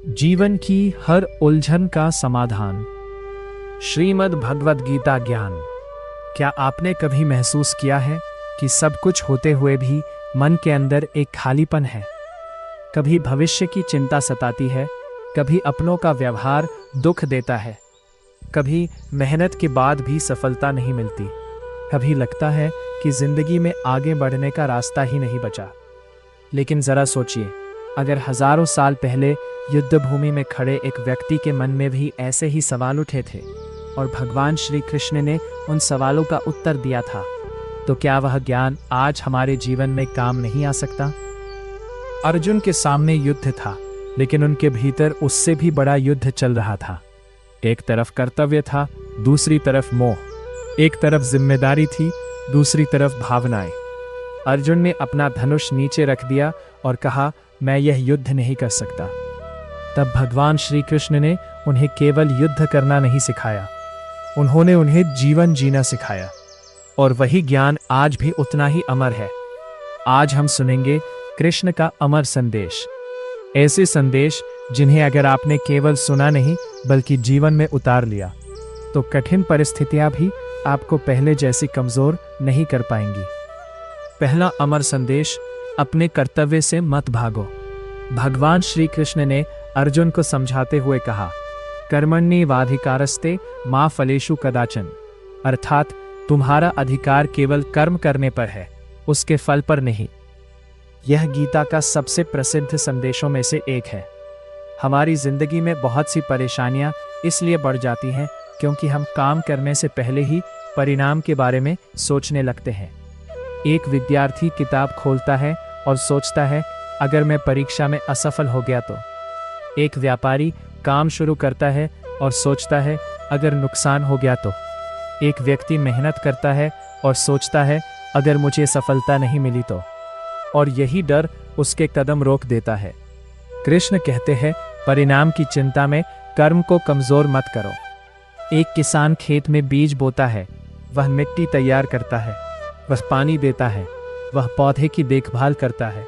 जीवन की हर उलझन का समाधान। श्रीमद् भगवद गीता ज्ञान। क्या आपने कभी महसूस किया है कि सब कुछ होते हुए भी मन के अंदर एक खालीपन है? कभी भविष्य की चिंता सताती है, कभी अपनों का व्यवहार दुख देता है, कभी मेहनत के बाद भी सफलता नहीं मिलती, कभी लगता है कि जिंदगी में आगे बढ़ने का रास्ता ही नहीं बचा। लेकिन जरा सोचिए, अगर हजारों साल पहले युद्ध भूमि में खड़े एक व्यक्ति के मन में भी ऐसे ही सवाल उठे थे और भगवान श्री कृष्ण ने उन सवालों का उत्तर दिया था, तो क्या वह ज्ञान आज हमारे जीवन में काम नहीं आ सकता? अर्जुन के सामने युद्ध था, लेकिन उनके भीतर उससे भी बड़ा युद्ध चल रहा था। एक तरफ कर्तव्य था, दूसरी तरफ मोह। एक तरफ जिम्मेदारी थी, दूसरी तरफ भावनाएं। अर्जुन ने अपना धनुष नीचे रख दिया और कहा, मैं यह युद्ध नहीं कर सकता। तब भगवान श्री कृष्ण ने उन्हें केवल युद्ध करना नहीं सिखाया, उन्होंने उन्हें जीवन जीना सिखाया। और वही ज्ञान आज भी उतना ही अमर है। आज हम सुनेंगे कृष्ण का अमर संदेश, ऐसे संदेश जिन्हें अगर आपने केवल सुना नहीं बल्कि जीवन में उतार लिया, तो कठिन परिस्थितियां भी आपको पहले जैसी कमजोर नहीं कर पाएंगी। पहला अमर संदेश, अपने कर्तव्य से मत भागो। भगवान श्री कृष्ण ने अर्जुन को समझाते हुए कहा, कर्मण्येवाधिकारस्ते मा फलेषु कदाचन, अर्थात तुम्हारा अधिकार केवल कर्म करने पर है, उसके फल पर नहीं। यह गीता का सबसे प्रसिद्ध संदेशों में से एक है। हमारी जिंदगी में बहुत सी परेशानियां इसलिए बढ़ जाती हैं क्योंकि हम काम करने से पहले ही परिणाम के बारे में सोचने लगते हैं। एक विद्यार्थी किताब खोलता है और सोचता है, अगर मैं परीक्षा में असफल हो गया तो। एक व्यापारी काम शुरू करता है और सोचता है, अगर नुकसान हो गया तो। एक व्यक्ति मेहनत करता है और सोचता है, अगर मुझे सफलता नहीं मिली तो। और यही डर उसके कदम रोक देता है। कृष्ण कहते हैं, परिणाम की चिंता में कर्म को कमजोर मत करो। एक किसान खेत में बीज बोता है, वह मिट्टी तैयार करता है, वह पानी देता है, वह पौधे की देखभाल करता है,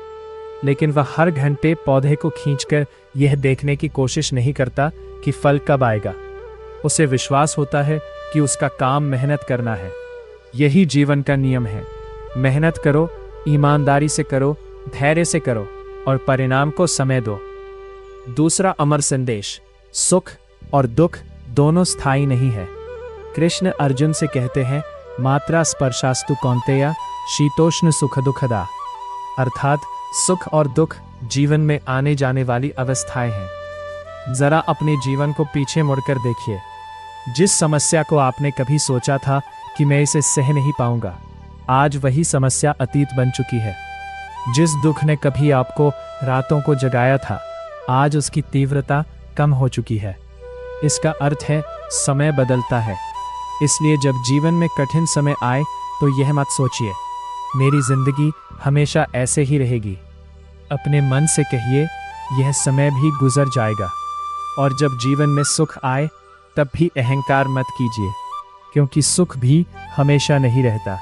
लेकिन वह हर घंटे पौधे को खींचकर यह देखने की कोशिश नहीं करता कि फल कब आएगा। उसे विश्वास होता है कि उसका काम मेहनत करना है। यही जीवन का नियम है। मेहनत करो, ईमानदारी से करो, धैर्य से करो और परिणाम को समय दो। दूसरा अमर संदेश, सुख और दुख दोनों स्थायी नहीं है। कृष्ण अर्जुन से कहते हैं, मात्रा स्पर्शास्तु कौन्तेय शीतोष्ण सुख दुखदा, अर्थात सुख और दुख जीवन में आने जाने वाली अवस्थाएं हैं। जरा अपने जीवन को पीछे मुड़कर देखिए। जिस समस्या को आपने कभी सोचा था कि मैं इसे सह नहीं पाऊंगा, आज वही समस्या अतीत बन चुकी है। जिस दुख ने कभी आपको रातों को जगाया था, आज उसकी तीव्रता कम हो चुकी है। इसका अर्थ है, समय बदलता है। इसलिए जब जीवन में कठिन समय आए तो यह मत सोचिए, मेरी जिंदगी हमेशा ऐसे ही रहेगी। अपने मन से कहिए, यह समय भी गुजर जाएगा। और जब जीवन में सुख आए तब भी अहंकार मत कीजिए, क्योंकि सुख भी हमेशा नहीं रहता।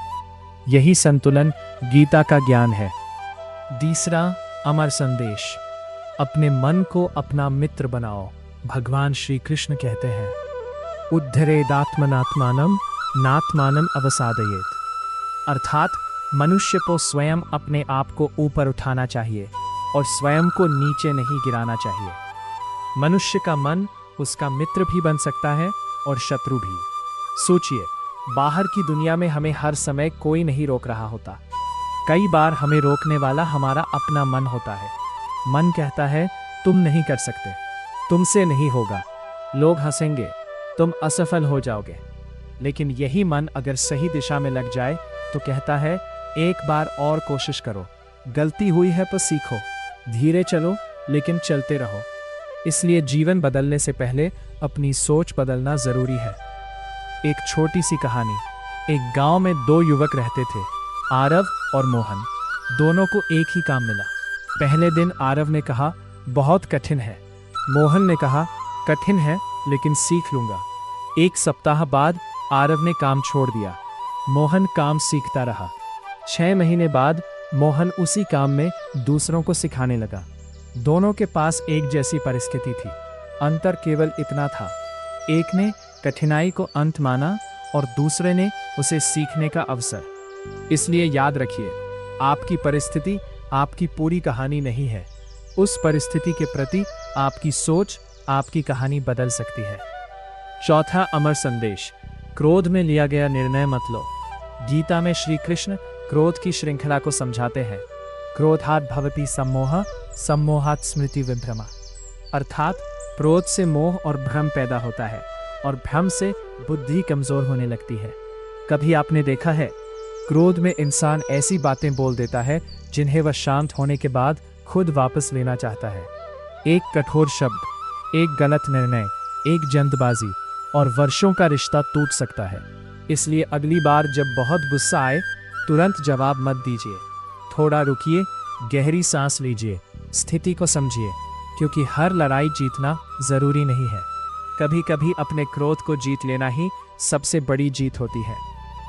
यही संतुलन गीता का ज्ञान है। तीसरा अमर संदेश, अपने मन को अपना मित्र बनाओ। भगवान श्री कृष्ण कहते हैं, उद्धरेदात्मनात्मानम नात्मानम अवसादयेत, अर्थात मनुष्य को स्वयं अपने आप को ऊपर उठाना चाहिए और स्वयं को नीचे नहीं गिराना चाहिए। मनुष्य का मन उसका मित्र भी बन सकता है और शत्रु भी। सोचिए, बाहर की दुनिया में हमें हर समय कोई नहीं रोक रहा होता। कई बार हमें रोकने वाला हमारा अपना मन होता है। मन कहता है, तुम नहीं कर सकते, तुमसे नहीं होगा, लोग हंसेंगे, तुम असफल हो जाओगे। लेकिन यही मन अगर सही दिशा में लग जाए तो कहता है, एक बार और कोशिश करो, गलती हुई है तो सीखो, धीरे चलो लेकिन चलते रहो। इसलिए जीवन बदलने से पहले अपनी सोच बदलना जरूरी है। एक छोटी सी कहानी। एक गांव में दो युवक रहते थे, आरव और मोहन। दोनों को एक ही काम मिला। पहले दिन आरव ने कहा, बहुत कठिन है। मोहन ने कहा, कठिन है लेकिन सीख लूंगा। एक सप्ताह बाद आरव ने काम छोड़ दिया। मोहन काम सीखता रहा। 6 महीने बाद मोहन उसी काम में दूसरों को सिखाने लगा। दोनों के पास एक जैसी परिस्थिति थी, अंतर केवल इतना था, एक ने कठिनाई को अंत माना और दूसरे ने उसे सीखने का अवसर। इसलिए याद रखिए, आपकी परिस्थिति आपकी पूरी कहानी नहीं है। उस परिस्थिति के प्रति आपकी सोच आपकी कहानी बदल सकती है। चौथा अमर संदेश, क्रोध में लिया गया निर्णय मत लो। गीता में श्री कृष्ण क्रोध की श्रृंखला को समझाते हैं। क्रोधात् भवति सम्मोह, सम्मोहात् स्मृति विभ्रमा। अर्थात क्रोध से मोह और भ्रम पैदा होता है और भ्रम से बुद्धि कमजोर होने लगती है। कभी आपने देखा है, क्रोध में इंसान ऐसी बातें बोल देता है जिन्हें वह शांत होने के बाद खुद वापस लेना चाहता है। एक कठोर शब्द, एक गलत निर्णय, एक जल्दबाजी और वर्षों का रिश्ता टूट सकता है। इसलिए अगली बार जब बहुत गुस्सा आए, तुरंत जवाब मत दीजिए। थोड़ा रुकिए, गहरी सांस लीजिए, स्थिति को समझिए, क्योंकि हर लड़ाई जीतना जरूरी नहीं है। कभी कभी अपने क्रोध को जीत लेना ही सबसे बड़ी जीत होती है।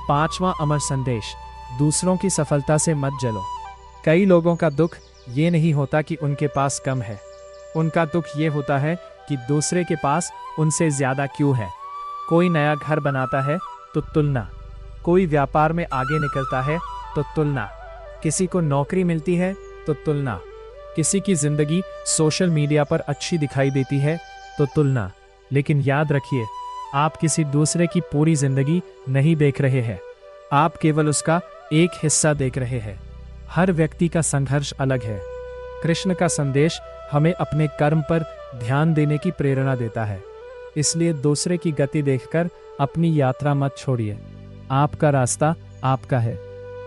पांचवा अमर संदेश, दूसरों की सफलता से मत जलो। कई लोगों का दुख ये नहीं होता कि उनके पास कम है, उनका दुख ये होता है कि दूसरे के पास उनसे ज्यादा क्यों है। कोई नया घर बनाता है तो तुलना, कोई व्यापार में आगे निकलता है तो तुलना, किसी को नौकरी मिलती है तो तुलना, किसी की जिंदगी सोशल मीडिया पर अच्छी दिखाई देती है तो तुलना। लेकिन याद रखिए, आप किसी दूसरे की पूरी जिंदगी नहीं देख रहे हैं, आप केवल उसका एक हिस्सा देख रहे हैं। हर व्यक्ति का संघर्ष अलग है। कृष्ण का संदेश हमें अपने कर्म पर ध्यान देने की प्रेरणा देता है। इसलिए दूसरे की गति देखकर अपनी यात्रा मत छोड़िए। आपका रास्ता आपका है।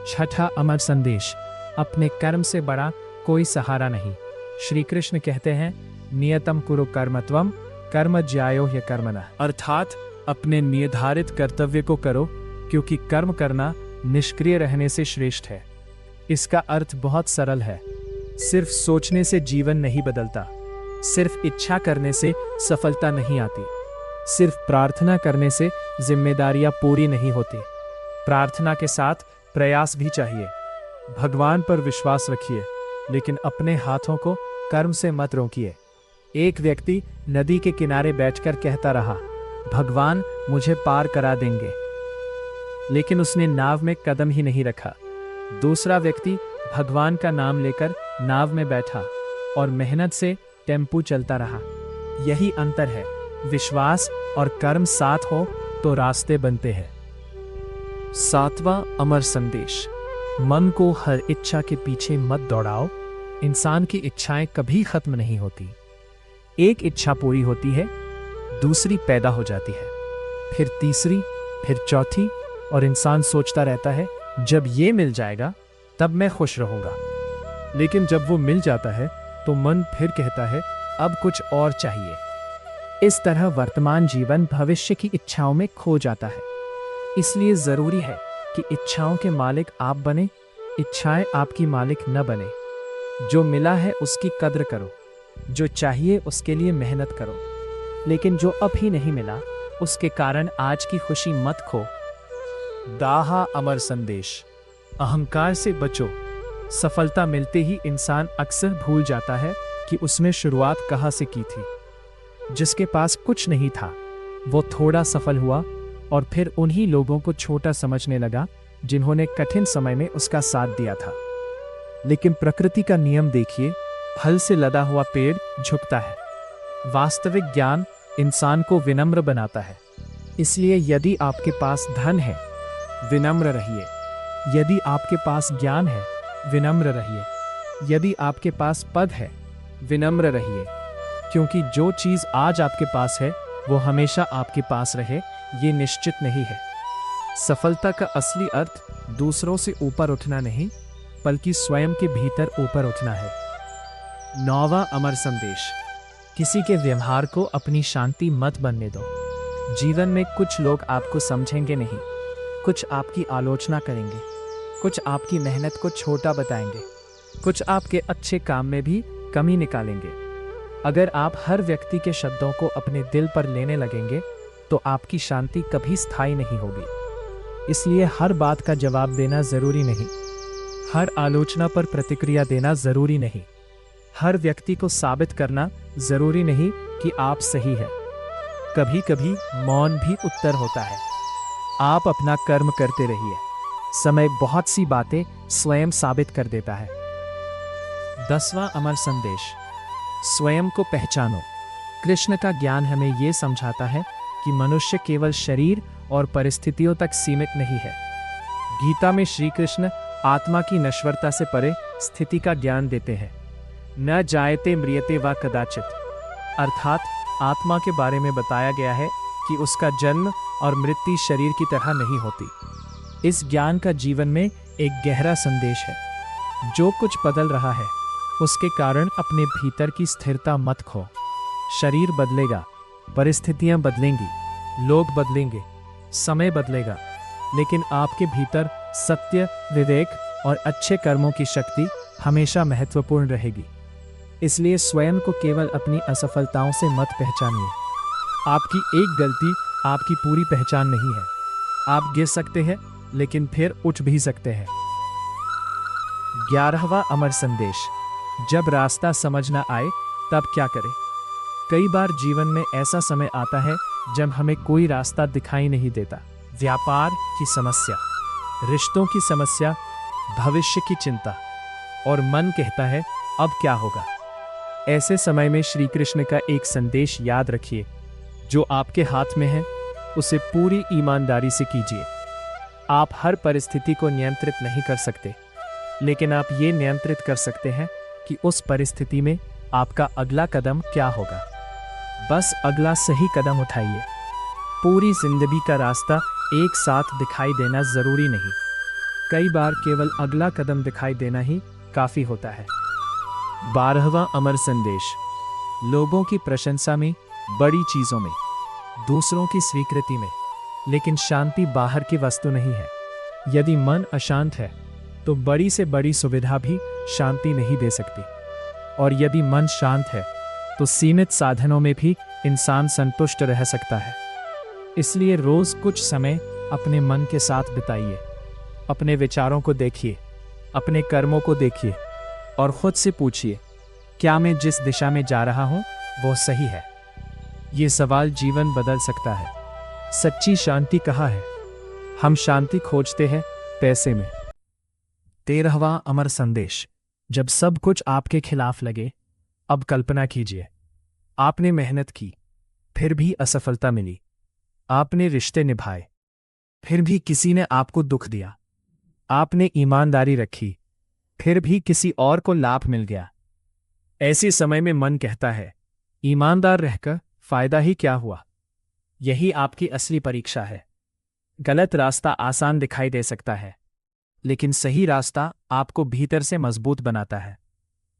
छठा अमर संदेश, अपने कर्म से बड़ा कोई सहारा नहीं। श्री कृष्ण कहते हैं, नियतम कुरु कर्मत्वम कर्म ज्यायो ह्य कर्मणः। अर्थात अपने निर्धारित कर्तव्य को करो, क्योंकि कर्म करना निष्क्रिय रहने से श्रेष्ठ है। इसका अर्थ बहुत सरल है। सिर्फ सोचने से जीवन नहीं बदलता, सिर्फ इच्छा करने से सफलता नहीं आती, सिर्फ प्रार्थना करने से जिम्मेदारियां पूरी नहीं होती। प्रार्थना के साथ प्रयास भी चाहिए। भगवान पर विश्वास रखिए, लेकिन अपने हाथों को कर्म से मत रोकिए। एक व्यक्ति नदी के किनारे बैठकर कहता रहा, भगवान मुझे पार करा देंगे, लेकिन उसने नाव में कदम ही नहीं रखा। दूसरा व्यक्ति भगवान का नाम लेकर नाव में बैठा और मेहनत से टेम्पू चलता रहा। यही अंतर है। विश्वास और कर्म साथ हो तो रास्ते बनते हैं। सातवां अमर संदेश, मन को हर इच्छा के पीछे मत दौड़ाओ। इंसान की इच्छाएं कभी खत्म नहीं होती। एक इच्छा पूरी होती है, दूसरी पैदा हो जाती है, फिर तीसरी, फिर चौथी, और इंसान सोचता रहता है जब ये मिल जाएगा तब मैं खुश रहूंगा। लेकिन जब वो मिल जाता है तो मन फिर कहता है अब कुछ और चाहिए। इस तरह वर्तमान जीवन भविष्य की इच्छाओं में खो जाता है। इसलिए जरूरी है कि इच्छाओं के मालिक आप बने, इच्छाएं आपकी मालिक न बने। जो मिला है उसकी कद्र करो, जो चाहिए उसके लिए मेहनत करो, लेकिन जो अभी नहीं मिला उसके कारण आज की खुशी मत खो। दाहा अमर संदेश, अहंकार से बचो। सफलता मिलते ही इंसान अक्सर भूल जाता है कि उसने शुरुआत कहाँ से की थी। जिसके पास कुछ नहीं था वो थोड़ा सफल हुआ और फिर उन्हीं लोगों को छोटा समझने लगा जिन्होंने कठिन समय में उसका साथ दिया था। लेकिन प्रकृति का नियम देखिए, फल से लदा हुआ पेड़ झुकता है। वास्तविक ज्ञान इंसान को विनम्र बनाता है। इसलिए यदि आपके पास धन है, विनम्र रहिए। यदि आपके पास ज्ञान है, विनम्र रहिए। यदि आपके पास पद है, विनम्र रहिए, क्योंकि जो चीज आज आपके पास है वो हमेशा आपके पास रहे ये निश्चित नहीं है। सफलता का असली अर्थ दूसरों से ऊपर उठना नहीं, बल्कि स्वयं के भीतर ऊपर उठना है। नौवां अमर संदेश, किसी के व्यवहार को अपनी शांति मत बनने दो। जीवन में कुछ लोग आपको समझेंगे नहीं, कुछ आपकी आलोचना करेंगे, कुछ आपकी मेहनत को छोटा बताएंगे, कुछ आपके अच्छे काम में भी कमी निकालेंगे। अगर आप हर व्यक्ति के शब्दों को अपने दिल पर लेने लगेंगे तो आपकी शांति कभी स्थायी नहीं होगी। इसलिए हर बात का जवाब देना जरूरी नहीं, हर आलोचना पर प्रतिक्रिया देना जरूरी नहीं, हर व्यक्ति को साबित करना जरूरी नहीं कि आप सही है। कभी कभी मौन भी उत्तर होता है। आप अपना कर्म करते रहिए, समय बहुत सी बातें स्वयं साबित कर देता है। 10वां अमर संदेश, स्वयं को पहचानो। कृष्ण का ज्ञान हमें यह समझाता है कि मनुष्य केवल शरीर और परिस्थितियों तक सीमित नहीं है। गीता में श्री कृष्ण आत्मा की नश्वरता से परे स्थिति का ज्ञान देते हैं। न जायते म्रियते वा कदाचित, अर्थात आत्मा के बारे में बताया गया है कि उसका जन्म और मृत्यु शरीर की तरह नहीं होती। इस ज्ञान का जीवन में एक गहरा संदेश है। जो कुछ बदल रहा है उसके कारण अपने भीतर की स्थिरता मत खो। शरीर बदलेगा, परिस्थितियां बदलेंगी, लोग बदलेंगे, समय बदलेगा, लेकिन आपके भीतर सत्य, विवेक और अच्छे कर्मों की शक्ति हमेशा महत्वपूर्ण रहेगी। इसलिए स्वयं को केवल अपनी असफलताओं से मत पहचानिए। आपकी एक गलती आपकी पूरी पहचान नहीं है। आप गिर सकते हैं लेकिन फिर उठ भी सकते हैं। 11वां अमर संदेश, जब रास्ता समझ ना आए तब क्या करें। कई बार जीवन में ऐसा समय आता है जब हमें कोई रास्ता दिखाई नहीं देता। व्यापार की समस्या, रिश्तों की समस्या, भविष्य की चिंता, और मन कहता है अब क्या होगा। ऐसे समय में श्री कृष्ण का एक संदेश याद रखिए, जो आपके हाथ में है उसे पूरी ईमानदारी से कीजिए। आप हर परिस्थिति को नियंत्रित नहीं कर सकते, लेकिन आप ये नियंत्रित कर सकते हैं कि उस परिस्थिति में आपका अगला कदम क्या होगा। बस अगला सही कदम उठाइए। पूरी जिंदगी का रास्ता एक साथ दिखाई देना जरूरी नहीं। कई बार केवल अगला कदम दिखाई देना ही काफी होता है। 12वां अमर संदेश, लोगों की प्रशंसा में, बड़ी चीजों में, दूसरों की स्वीकृति में, लेकिन शांति बाहर की वस्तु नहीं है। यदि मन अशांत है तो बड़ी से बड़ी सुविधा भी शांति नहीं दे सकती, और यदि मन शांत है तो सीमित साधनों में भी इंसान संतुष्ट रह सकता है। इसलिए रोज कुछ समय अपने मन के साथ बिताइए। अपने विचारों को देखिए, अपने कर्मों को देखिए और खुद से पूछिए, क्या मैं जिस दिशा में जा रहा हूं वो सही है। ये सवाल जीवन बदल सकता है। सच्ची शांति कहाँ है? हम शांति खोजते हैं पैसे में। 13वां अमर संदेश, जब सब कुछ आपके खिलाफ लगे, अब कल्पना कीजिए, आपने मेहनत की, फिर भी असफलता मिली। आपने रिश्ते निभाए, फिर भी किसी ने आपको दुख दिया। आपने ईमानदारी रखी, फिर भी किसी और को लाभ मिल गया। ऐसे समय में मन कहता है, ईमानदार रहकर फायदा ही क्या हुआ। यही आपकी असली परीक्षा है। गलत रास्ता आसान दिखाई दे सकता है, लेकिन सही रास्ता आपको भीतर से मजबूत बनाता है।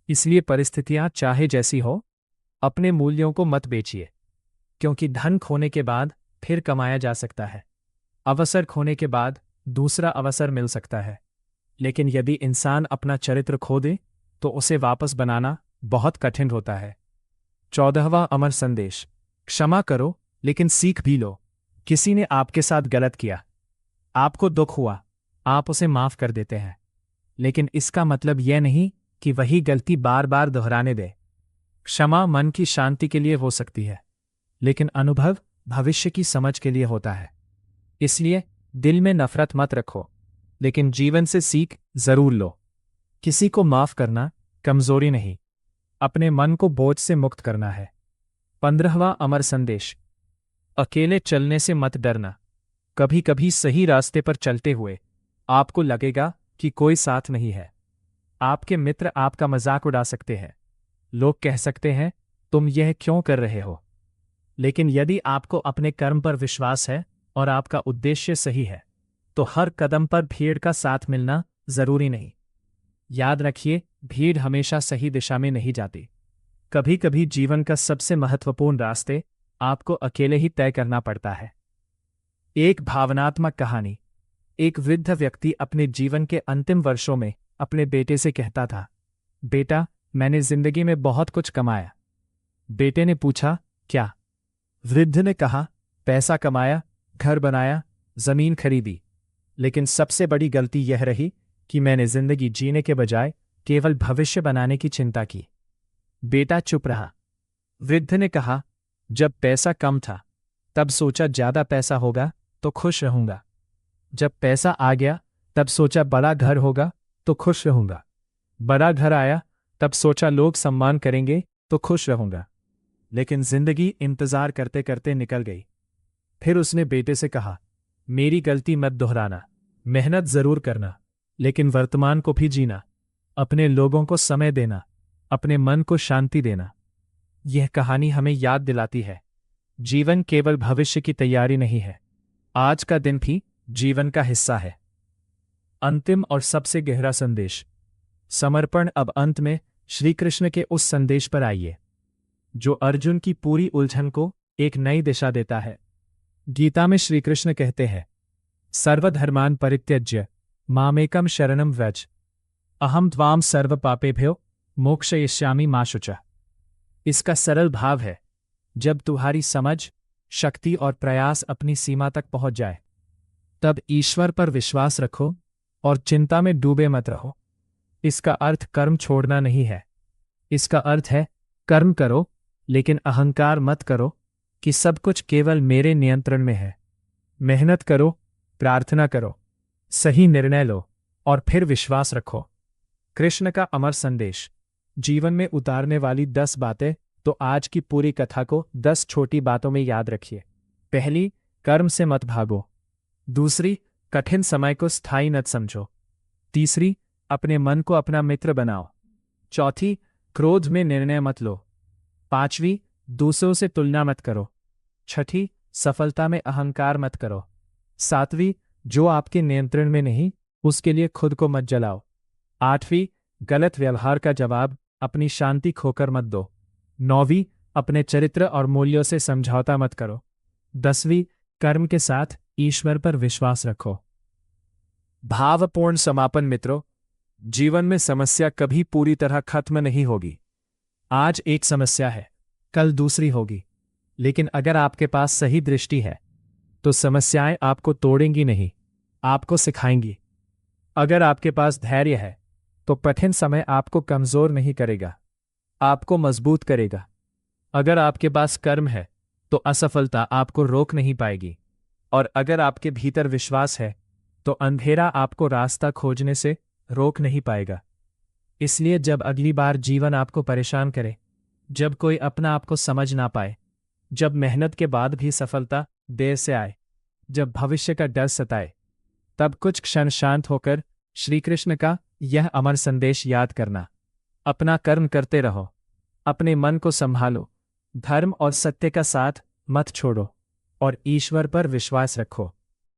इसलिए परिस्थितियां चाहे जैसी हो, अपने मूल्यों को मत बेचिए, क्योंकि धन खोने के बाद फिर कमाया जा सकता है। अवसर खोने के बाद दूसरा अवसर मिल सकता है, लेकिन यदि इंसान अपना चरित्र खो दे तो उसे वापस बनाना बहुत कठिन होता है। 14वां अमर संदेश, क्षमा करो लेकिन सीख भी लो। किसी ने आपके साथ गलत किया, आपको दुख हुआ, आप उसे माफ कर देते हैं, लेकिन इसका मतलब यह नहीं कि वही गलती बार बार दोहराने दे। क्षमा मन की शांति के लिए हो सकती है, लेकिन अनुभव भविष्य की समझ के लिए होता है। इसलिए दिल में नफरत मत रखो, लेकिन जीवन से सीख जरूर लो। किसी को माफ करना कमजोरी नहीं, अपने मन को बोझ से मुक्त करना है। 15वां अमर संदेश, अकेले चलने से मत डरना। कभी कभी सही रास्ते पर चलते हुए आपको लगेगा कि कोई साथ नहीं है। आपके मित्र आपका मजाक उड़ा सकते हैं, लोग कह सकते हैं तुम यह क्यों कर रहे हो। लेकिन यदि आपको अपने कर्म पर विश्वास है और आपका उद्देश्य सही है, तो हर कदम पर भीड़ का साथ मिलना जरूरी नहीं। याद रखिए, भीड़ हमेशा सही दिशा में नहीं जाती। कभी कभी जीवन का सबसे महत्वपूर्ण रास्ते आपको अकेले ही तय करना पड़ता है। एक भावनात्मक कहानी। एक वृद्ध व्यक्ति अपने जीवन के अंतिम वर्षों में अपने बेटे से कहता था, बेटा, मैंने जिंदगी में बहुत कुछ कमाया। बेटे ने पूछा, क्या? वृद्ध ने कहा, पैसा कमाया, घर बनाया, जमीन खरीदी, लेकिन सबसे बड़ी गलती यह रही कि मैंने जिंदगी जीने के बजाय केवल भविष्य बनाने की चिंता की। बेटा चुप रहा। वृद्ध ने कहा, जब पैसा कम था तब सोचा ज्यादा पैसा होगा तो खुश रहूंगा। जब पैसा आ गया तब सोचा बड़ा घर होगा तो खुश रहूंगा। बड़ा घर आया तब सोचा लोग सम्मान करेंगे तो खुश रहूंगा। लेकिन जिंदगी इंतजार करते करते निकल गई। फिर उसने बेटे से कहा, मेरी गलती मत दोहराना, मेहनत जरूर करना, लेकिन वर्तमान को भी जीना, अपने लोगों को समय देना, अपने मन को शांति देना। यह कहानी हमें याद दिलाती है, जीवन केवल भविष्य की तैयारी नहीं है, आज का दिन भी जीवन का हिस्सा है। अंतिम और सबसे गहरा संदेश, समर्पण। अब अंत में श्री कृष्ण के उस संदेश पर आइए जो अर्जुन की पूरी उलझन को एक नई दिशा देता है। गीता में श्री कृष्ण कहते हैं, सर्वधर्मान परित्यज्य मामेकम शरणम व्रज, अहम त्वाम सर्व पापेभ्यो मोक्षयिष्यामि मा शुचः। इसका सरल भाव है, जब तुम्हारी समझ, शक्ति और प्रयास अपनी सीमा तक पहुंच जाए तब ईश्वर पर विश्वास रखो और चिंता में डूबे मत रहो। इसका अर्थ कर्म छोड़ना नहीं है, इसका अर्थ है कर्म करो लेकिन अहंकार मत करो कि सब कुछ केवल मेरे नियंत्रण में है। मेहनत करो, प्रार्थना करो, सही निर्णय लो और फिर विश्वास रखो। कृष्ण का अमर संदेश, जीवन में उतारने वाली 10 बातें। तो आज की पूरी कथा को 10 छोटी बातों में याद रखिए। पहली, कर्म से मत भागो। दूसरी, कठिन समय को स्थायी मत समझो। तीसरी, अपने मन को अपना मित्र बनाओ। चौथी, क्रोध में निर्णय मत लो। पांचवी, दूसरों से तुलना मत करो। छठी, सफलता में अहंकार मत करो। सातवीं, जो आपके नियंत्रण में नहीं उसके लिए खुद को मत जलाओ। आठवीं, गलत व्यवहार का जवाब अपनी शांति खोकर मत दो। नौवीं, अपने चरित्र और मूल्यों से समझौता मत करो। 10वीं, कर्म के साथ ईश्वर पर विश्वास रखो। भावपूर्ण समापन। मित्रों, जीवन में समस्या कभी पूरी तरह खत्म नहीं होगी। आज एक समस्या है, कल दूसरी होगी, लेकिन अगर आपके पास सही दृष्टि है तो समस्याएं आपको तोड़ेंगी नहीं, आपको सिखाएंगी। अगर आपके पास धैर्य है तो कठिन समय आपको कमजोर नहीं करेगा, आपको मजबूत करेगा। अगर आपके पास कर्म है तो असफलता आपको रोक नहीं पाएगी, और अगर आपके भीतर विश्वास है तो अंधेरा आपको रास्ता खोजने से रोक नहीं पाएगा। इसलिए जब अगली बार जीवन आपको परेशान करे, जब कोई अपना आपको समझ ना पाए, जब मेहनत के बाद भी सफलता देर से आए, जब भविष्य का डर सताए, तब कुछ क्षण शांत होकर श्री कृष्ण का यह अमर संदेश याद करना। अपना कर्म करते रहो, अपने मन को संभालो, धर्म और सत्य का साथ मत छोड़ो और ईश्वर पर विश्वास रखो।